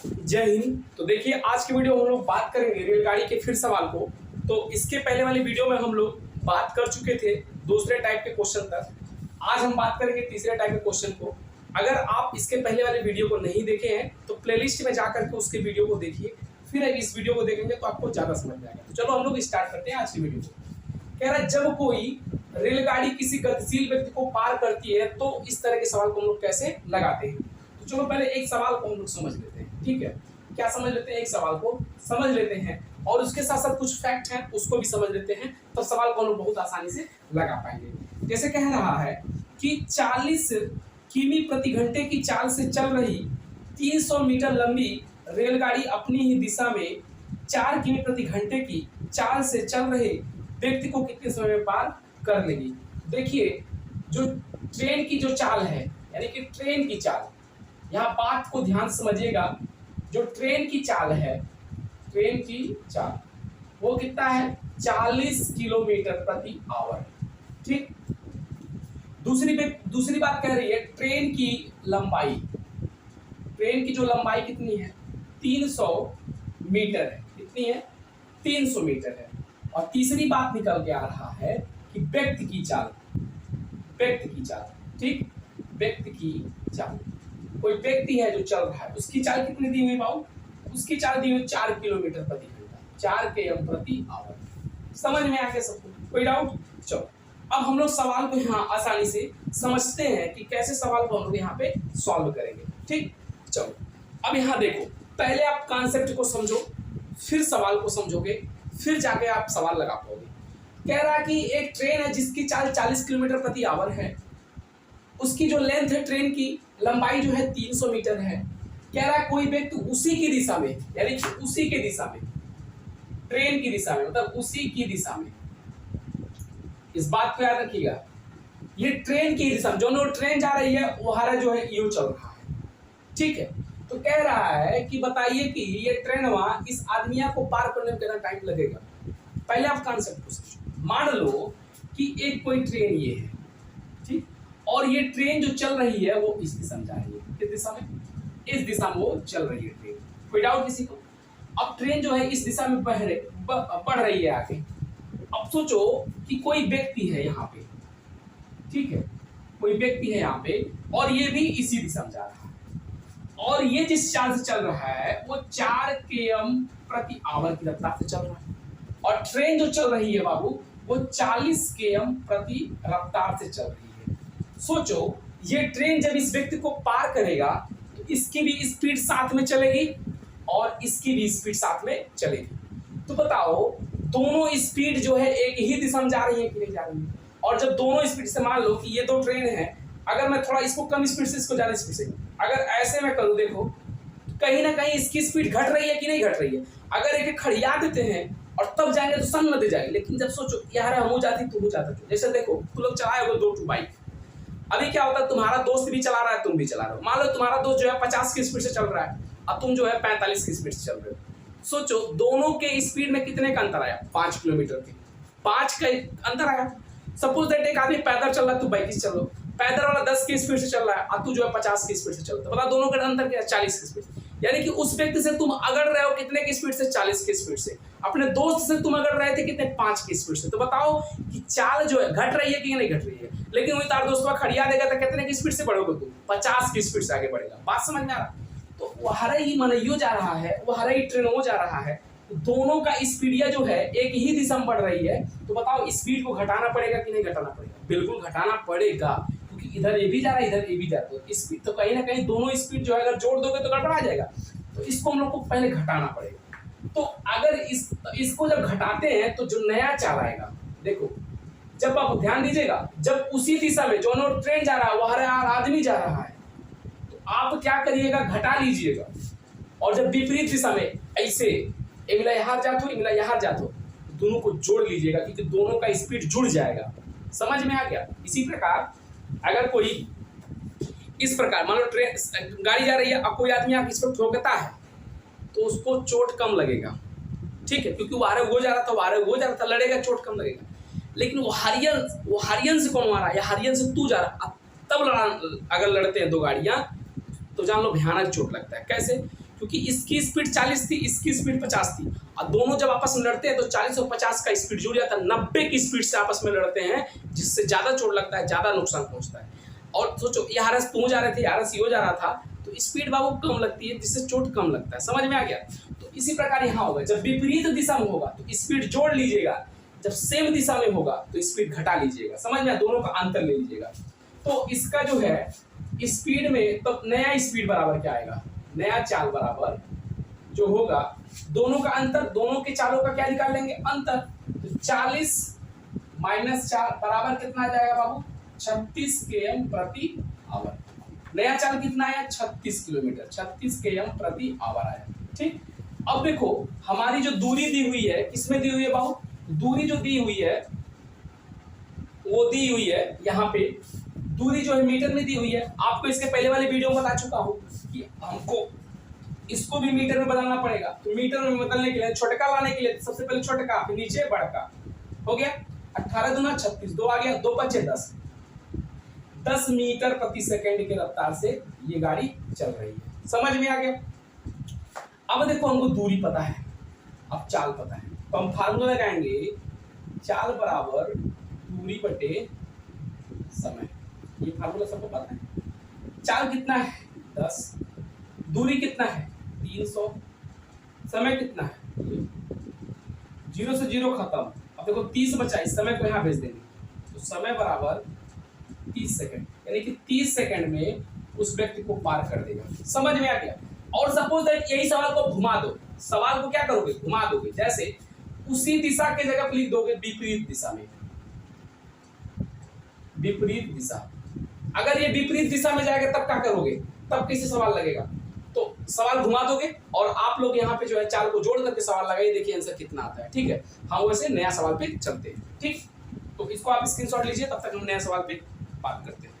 जय हिंद। तो देखिए आज की वीडियो हम लोग बात करेंगे रेलगाड़ी के फिर सवाल को। तो इसके पहले वाली वीडियो में हम लोग बात कर चुके थे दूसरे टाइप के क्वेश्चन तक। आज हम बात करेंगे तीसरे टाइप के क्वेश्चन को। अगर आप इसके पहले वाले वीडियो को नहीं देखे हैं तो प्लेलिस्ट में जाकर के उसके वीडियो को देखिए, फिर इस वीडियो को देखेंगे तो आपको ज्यादा समझ में आएगा। तो चलो हम लोग स्टार्ट करते हैं आज की वीडियो को। कह रहा है जब कोई रेलगाड़ी किसी गतिशील व्यक्ति को पार करती है तो इस तरह के सवाल को हम लोग कैसे लगाते हैं। तो चलो पहले एक सवाल को हम लोग समझ लेते हैं, ठीक है। क्या समझ लेते हैं, एक सवाल को समझ लेते हैं और उसके साथ साथ कुछ फैक्ट हैं उसको भी समझ लेते हैं, तो सवाल को हम लोग बहुत आसानी से लगा पाएंगे। जैसे कह रहा है कि 40 किमी प्रति घंटे की चाल से चल रही 300 मीटर लंबी रेलगाड़ी अपनी ही दिशा में 4 किमी प्रति घंटे की चाल से चल रहे व्यक्ति को कितने समय में पार कर लेगी। देखिए जो ट्रेन की जो चाल है, यानी कि ट्रेन की चाल, यहाँ बात को ध्यान समझिएगा। जो ट्रेन की चाल है, ट्रेन की चाल वो कितना है, 40 किलोमीटर प्रति आवर, ठीक। दूसरी बात कह रही है ट्रेन की लंबाई, ट्रेन की जो लंबाई कितनी है, 300 मीटर है। कितनी है, 300 मीटर है। और तीसरी बात निकल के आ रहा है कि व्यक्ति की चाल, व्यक्ति की चाल, ठीक, व्यक्ति की चाल। कोई व्यक्ति है जो चल रहा है, उसकी चाल कितनी दी हुई बाबू, उसकी चाल दी हुई 4 किलोमीटर प्रति घंटा, 4 km प्रति आवर। समझ में आ गया सबको, कोई डाउट। चलो अब हम लोग सवाल को यहाँ आसानी से समझते हैं कि कैसे सवाल को हम लोग यहाँ पे सॉल्व करेंगे, ठीक। चलो अब यहाँ देखो, पहले आप कॉन्सेप्ट को समझो, फिर सवाल को समझोगे, फिर जाके आप सवाल लगा पाओगे। कह रहा है कि एक ट्रेन है जिसकी चाल 40 किलोमीटर प्रति आवर है, उसकी जो लेंथ है, ट्रेन की लंबाई जो है 300 मीटर है। कह रहा है कोई व्यक्ति उसी की दिशा में, यानी कि उसी की दिशा में, ट्रेन की दिशा में, मतलब उसी की दिशा में, इस बात को याद रखिएगा, ये ट्रेन की दिशा में, जो ट्रेन जा रही है वो हरा जो है यू चल रहा है, ठीक है। तो कह रहा है कि बताइए कि ये ट्रेन वहां इस आदमिया को पार करने में कितना टाइम लगेगा। पहले आप कॉन्सेप्ट को समझो। मान लो कि एक कोई ट्रेन ये है, ठीक, और ये ट्रेन जो चल रही है वो इस दिशा में जा रही है। किस दिशा में, इस दिशा में वो चल रही है ट्रेन। कोई डाउट किसी को। अब ट्रेन जो है इस दिशा में बढ़ रही है आगे। अब सोचो कि कोई व्यक्ति है यहाँ पे, ठीक है, कोई व्यक्ति है यहाँ पे और ये भी इसी दिशा में जा रहा है, और ये जिस चाल से चल रहा है वो 4 km प्रति आवर की रफ्तार से चल रहा है, और ट्रेन जो चल रही है बाबू वो 40 km प्रति रफ्तार से चल रही है। सोचो ये ट्रेन जब इस व्यक्ति को पार करेगा तो इसकी भी स्पीड साथ में चलेगी और इसकी भी स्पीड साथ में चलेगी। तो बताओ दोनों स्पीड जो है एक ही दिशा में जा रही है कि नहीं जा रही है। और जब दोनों स्पीड से, मान लो कि ये दो ट्रेन है, अगर मैं थोड़ा इसको कम स्पीड से, इसको ज्यादा स्पीड से, अगर ऐसे मैं करूँ, देखो कहीं ना कहीं इसकी स्पीड घट रही है कि नहीं घट रही है। अगर एक खड़िया देते हैं और तब जाएंगे तो संग न दे जाएंगे। लेकिन जब सोचो यार हम जाती तुम जाता, जैसे देखो तुम लोग चलाए हो 2 बाइक, अभी क्या होता है, तुम्हारा दोस्त भी चला रहा है, तुम भी चला रहे हो। मान लो तुम्हारा दोस्त जो है 50 की स्पीड से चल रहा है और तुम जो है 45 की स्पीड से चल रहे हो। सोचो दोनों के स्पीड में कितने का अंतर आया, 5 किलोमीटर के, 5 का अंतर आया। सपोज दैट एक आदमी पैदल चल रहा है, तू बाइक से चल रहा, पैदल वाला 10 की स्पीड से चल रहा है और तू जो है 50 की स्पीड से चलता है। बता दोनों का अंतर क्या है, 40 की स्पीड। यानी कि उस व्यक्ति से तुम अगड़ रहे हो कितने की स्पीड से, 40 की स्पीड से। अपने दोस्त से तुम अगड़ रहे थे कितने, 5 की स्पीड से। तो बताओ कि चाल जो है घट रही है कि नहीं घट रही है। लेकिन वही तार दोस्तों खड़िया देगा तो कितने की स्पीड से बढ़ोगे तुम, 50 की स्पीड से आगे बढ़ेगा। बात समझ में आ रहा। तो वो हरा ही मनइयो जा रहा है, वो हरा ही ट्रेन वो जा रहा है, दोनों का स्पीडिया जो है एक ही दिशा में बढ़ रही है। तो बताओ स्पीड को घटाना पड़ेगा कि नहीं घटाना पड़ेगा, बिल्कुल घटाना पड़ेगा, क्योंकि इधर ये भी जा रहा है इधर ये भी जा रहा है। तो स्पीड तो कहीं ना कहीं दोनों स्पीड जो है अगर जोड़ दोगे तो गड़बड़ा जाएगा। तो इसको हम लोग को पहले घटाना पड़ेगा। तो अगर इसको जब घटाते हैं तो जो नया चाल आएगा, देखो जब आप ध्यान दीजिएगा, जब उसी दिशा में जो ट्रेन जा रहा है वह आदमी जा रहा है, तो आप क्या करिएगा, घटा लीजिएगा। और जब विपरीत दिशा में ऐसे इमला यहाँ जात हो, इमला यहाँ जात हो, दोनों को जोड़ लीजिएगा क्योंकि दोनों का स्पीड जुड़ जाएगा। समझ में आ गया। इसी प्रकार अगर कोई इस प्रकार, मान लो ट्रेन गाड़ी जा रही है और कोई आदमी आके इस पर ठोकता है तो उसको चोट कम लगेगा, ठीक है, क्योंकि वो आरे वो जा रहा था, वो आरे वो जा रहा था, लड़ेगा चोट कम लगेगा। लेकिन वो हरियन से कौन मारा, या हरियन से तू जा रहा, तब अगर लड़ते हैं दो गाड़ियां तो जान लो भयानक चोट लगता है। कैसे, क्योंकि इसकी स्पीड 40 थी, इसकी स्पीड 50 थी, और दोनों जब आपस में लड़ते हैं तो 40 और 50 का स्पीड जुड़ जाता है, 90 की स्पीड से आपस में लड़ते हैं, जिससे ज़्यादा चोट लगता है, ज़्यादा नुकसान पहुंचता है। और सोचो, ये आरएस तू जा रहे थे, आरएस यो जा रहा था, तो स्पीड बाबू कम लगती है, जिससे चोट कम लगता है। समझ में आ गया? तो इसी प्रकार यहाँ होगा, जब विपरीत दिशा में होगा तो स्पीड जोड़ लीजिएगा, जब सेम दिशा में होगा तो स्पीड घटा लीजिएगा। समझ में? दोनों का अंतर ले लीजिएगा। तो इसका जो है स्पीड में, तो नया स्पीड बराबर क्या आएगा, नया चाल बराबर जो होगा दोनों का अंतर, दोनों के चालों का क्या निकाल लेंगे, अंतर। तो 40 माइनस 4 बराबर कितना आ जाएगा बाबू, 36 km प्रति आवर। नया चाल कितना आया, 36 किलोमीटर, 36 km प्रति आवर आया। ठीक, अब देखो हमारी जो दूरी दी हुई है, किसमें दी हुई है बाबू, दूरी जो दी हुई है वो दी हुई है यहाँ पे, दूरी जो है मीटर में दी हुई है। आपको इसके पहले वाले वीडियो में बता चुका हूँ कि हमको इसको भी मीटर में बदलना पड़ेगा। तो मीटर में बदलने के लिए, छोटका लाने के लिए सबसे पहले छोटका, फिर नीचे बड़का। हो गया 18 दूना 36, 2 आ गया, 2 5 10, 10 मीटर प्रति सेकंड की रफ्तार से ये गाड़ी चल रही है। समझ में आ गया? अब देखो हमको दूरी पता है, अब चाल पता है, तो हम फार्मूला लगाएंगे, चाल बराबर दूरी बटे समय। ये फार्मूला सबको पता है। चाल कितना है 10, दूरी कितना है 300, समय कितना है 0 से 0 खत्म। अब देखो 30 बचा, इस समय को यहाँ भेज देंगे, तो समय बराबर 30 सेकंड, यानी कि 30 सेकंड में उस व्यक्ति को पार कर देगा। समझ में आ गया? और सपोज दैट यही सवाल को घुमा दो, सवाल को क्या करोगे, घुमा दोगे। जैसे उसी दिशा के जगह लिख दोगे विपरीत दिशा में, विपरीत दिशा। अगर ये विपरीत दिशा में जाएगा तब क्या करोगे, तब कैसे सवाल लगेगा, तो सवाल घुमा दोगे और आप लोग यहाँ पे जो है चाल को जोड़ करके सवाल लगाइए, देखिए आंसर कितना आता है। ठीक है, हम वैसे नया सवाल पे चलते हैं। ठीक, तो इसको आप स्क्रीनशॉट लीजिए, तब तक हम नया सवाल पे बात करते हैं।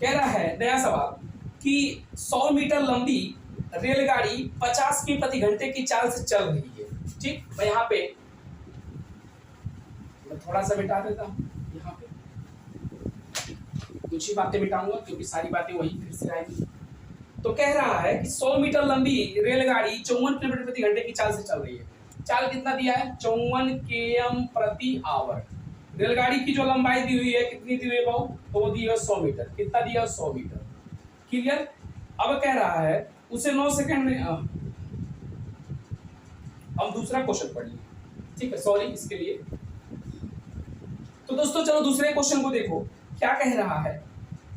कह रहा है नया सवाल कि 100 मीटर लंबी रेलगाड़ी 50 की प्रति घंटे की चाल से चल रही है। ठीक, मैं यहाँ पे मैं थोड़ा सा मिटा देता हूँ, यहाँ पे कुछ ही बातें मिटाऊंगा क्योंकि सारी बातें वही फिर से आएगी। तो कह रहा है कि 100 मीटर लंबी रेलगाड़ी 54 किलोमीटर प्रति घंटे की चाल से चल रही है। चाल कितना दिया है, 54 km प्रति आवर। रेलगाड़ी की जो लंबाई दी हुई है, कितनी दी हुई है बाबू, तो वो दी है 100 मीटर। कितना दिया है, 100 मीटर। क्लियर? अब कह रहा है उसे 9 सेकंड में, हम दूसरा क्वेश्चन पढ़ लिए। ठीक है, सॉरी इसके लिए। तो दोस्तों चलो दूसरे क्वेश्चन को देखो, क्या कह रहा है।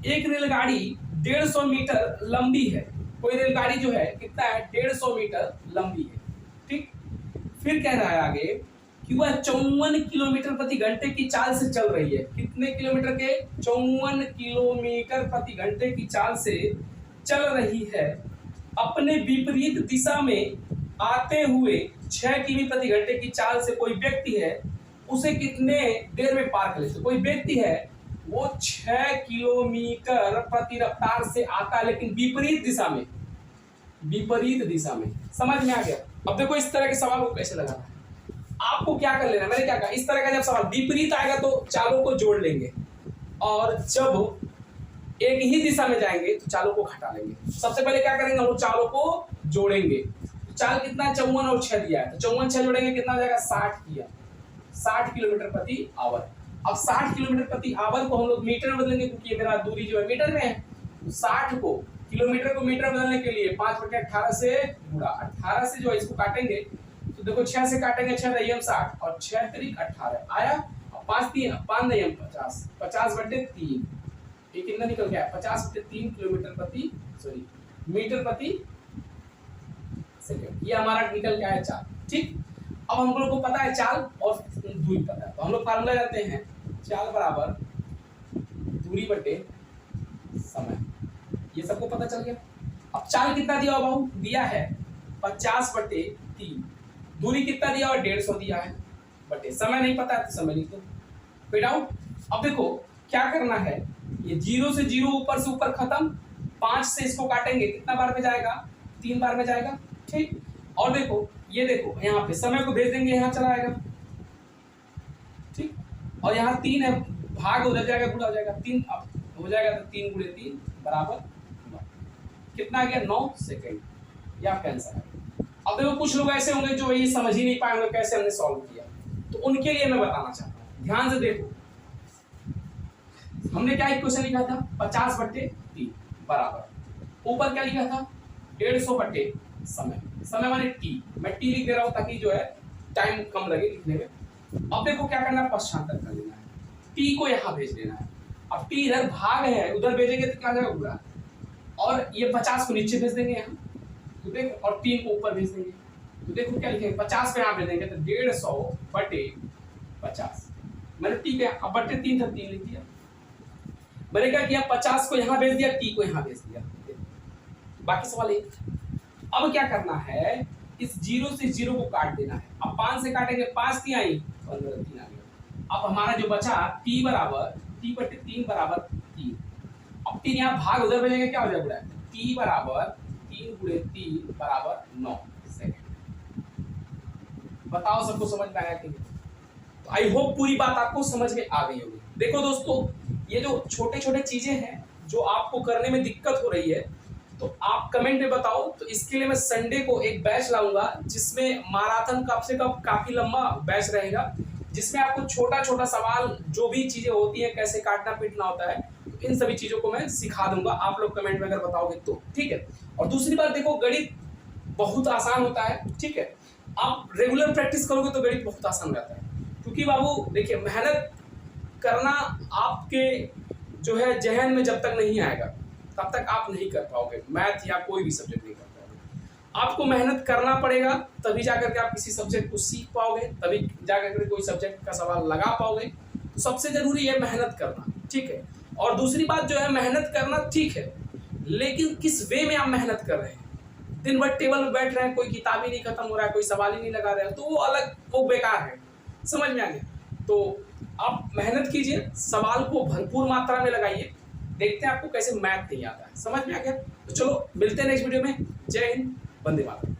एक रेलगाड़ी 150 मीटर लंबी है। कोई रेलगाड़ी जो है कितना है, 150 मीटर लंबी है। ठीक, फिर कह रहा है आगे कि वह 54 किलोमीटर प्रति घंटे की चाल से चल रही है। कितने किलोमीटर के, 54 किलोमीटर प्रति घंटे की चाल से चल रही है। अपने विपरीत दिशा में आते हुए 6 किमी प्रति घंटे की चाल से कोई व्यक्ति है, उसे कितने देर में पार कर लेते। कोई व्यक्ति है वो 6 किलोमीटर प्रति रफ्तार से आता है, लेकिन विपरीत दिशा में, विपरीत दिशा में। समझ में आ गया? अब देखो इस तरह के सवाल को कैसे लगाना है। आपको क्या कर लेना, मैंने क्या कहा, इस तरह का जब सवाल विपरीत आएगा तो चालों को जोड़ लेंगे, और जब एक ही दिशा में जाएंगे तो चालों को घटा लेंगे। सबसे पहले क्या करेंगे, हम लोग चालों को जोड़ेंगे। चाल कितना है, 54 और 6 दिया है, तो 54 6 जोड़ेंगे कितना हो जाएगा, 60 किया, 60 किलोमीटर प्रति आवर। अब 60 किलोमीटर प्रति आवर को हम लोग मीटर में बदलेंगे, क्योंकि मेरा दूरी जो है मीटर में है। 60 को किलोमीटर को मीटर बदलने के लिए 5/18 से गुणा, 18 से जो है इसको काटेंगे तो देखो 6 से काटेंगे, 6 दहियम 60 और 6 त्रिक 18 आया, और 5 दहियम 50, 50/3, ये कितना निकल गया, 50/3 किलोमीटर प्रति मीटर प्रति सेकंड। ये हमारा निकल गया है चाल। ठीक, अब हम लोग को पता है चाल और दूरी पता है, तो हम लोग फार्मूला जानते हैं, चाल बराबर दूरी बटे समय। ये सबको पता चल गया। अब चाल कितना दिया हुआ बाबू, दिया है 50/3, दूरी कितना दिया हुआ, 150 दिया है, बटे समय नहीं पता है तो समय लिख दो। कोई डाउट? अब देखो क्या करना है, ये 0 से 0 ऊपर से ऊपर खत्म, 5 से इसको काटेंगे, कितना बार में जाएगा, 3 बार में जाएगा। ठीक, और देखो ये देखो यहाँ पे समय को भेज देंगे, यहाँ चला आएगा। ठीक, और यहाँ 3 है, भाग उधर जाएगा, गुणा हो जाएगा, 3 अब हो जाएगा, तो 3 × 3 बराबर 9। कितना आ गया, 9 सेकंड। ये आपका आंसर है। अब देखो कुछ लोग ऐसे होंगे जो ये समझ ही नहीं पाएंगे कैसे हमने सॉल्व किया, तो उनके लिए मैं बताना चाहता हूँ, ध्यान से देखो। हमने क्या इक्वेशन लिखा था, 50/3 बराबर, ऊपर क्या लिखा था, 150 समय, समय माने टी, मैं टी लिख दे रहा हूँ ताकि जो है टाइम कम लगे लिखने में। अब देखो क्या करना है, पश्चांतर कर लेना है, टी को यहाँ भेज देना है। अब टी इधर भाग है, उधर भेजेंगे तो क्या जाएगा पूरा, और ये 50 को नीचे भेज देंगे यहाँ, तो देखो, और 3 को ऊपर भेज देंगे, तो देखो क्या लिखेंगे, 50 पे यहाँ भेज देंगे तो 150/50, मैंने टी के अब बटे 3 था 3 लिख दिया। मैंने क्या किया, 50 को यहाँ भेज दिया, टी को यहाँ भेज दिया, बाकी सवाल एक। अब क्या करना है, इस 0 से 0 को काट देना है। अब 5 से काटेंगे, 5 3 आई, 15 3 आ गया। अब हमारा जो बचा t बराबर t/3 बराबर 3। अब 3 यहाँ भाग उधर भेजेंगे, क्या हो जाएगा, t बराबर 3 × 3 बराबर 9 सेकेंड। बताओ सबको समझ में आया कि नहीं? तो आई होप पूरी बात आपको समझ में आ गई होगी। देखो दोस्तों, ये जो छोटे छोटे चीजें हैं जो आपको करने में दिक्कत हो रही है, तो आप कमेंट में बताओ। तो इसके लिए मैं संडे को एक बैच लाऊंगा जिसमें मैराथन कब से कब काफी लंबा बैच रहेगा, जिसमें आपको छोटा छोटा सवाल जो भी चीजें होती हैं, कैसे काटना पीटना होता है, तो इन सभी चीजों को मैं सिखा दूंगा। आप लोग कमेंट में अगर बताओगे तो ठीक है। और दूसरी बात देखो, गणित बहुत आसान होता है, ठीक है। आप रेगुलर प्रैक्टिस करोगे तो गणित बहुत आसान रहता है, क्योंकि बाबू देखिए, मेहनत करना आपके जो है जहन में जब तक नहीं आएगा तब तक आप नहीं कर पाओगे, मैथ या कोई भी सब्जेक्ट नहीं कर पाओगे। आपको मेहनत करना पड़ेगा, तभी जाकर के आप किसी सब्जेक्ट को सीख पाओगे, तभी जाकर के कोई सब्जेक्ट का सवाल लगा पाओगे। तो सबसे जरूरी है मेहनत करना, ठीक है। और दूसरी बात जो है, मेहनत करना ठीक है, लेकिन किस वे में आप मेहनत कर रहे हैं। दिन भर टेबल में बैठ रहे हैं, कोई किताब ही नहीं खत्म हो रहा है, कोई सवाल ही नहीं लगा रहे हैं, तो वो अलग, वो बेकार है। समझ में आ गया? तो आप मेहनत कीजिए, सवाल को भरपूर मात्रा में लगाइए, देखते हैं आपको कैसे मैथ नहीं आता है। समझ में आ गया? तो चलो मिलते हैं नेक्स्ट वीडियो में। जय हिंद, वंदे मातरम।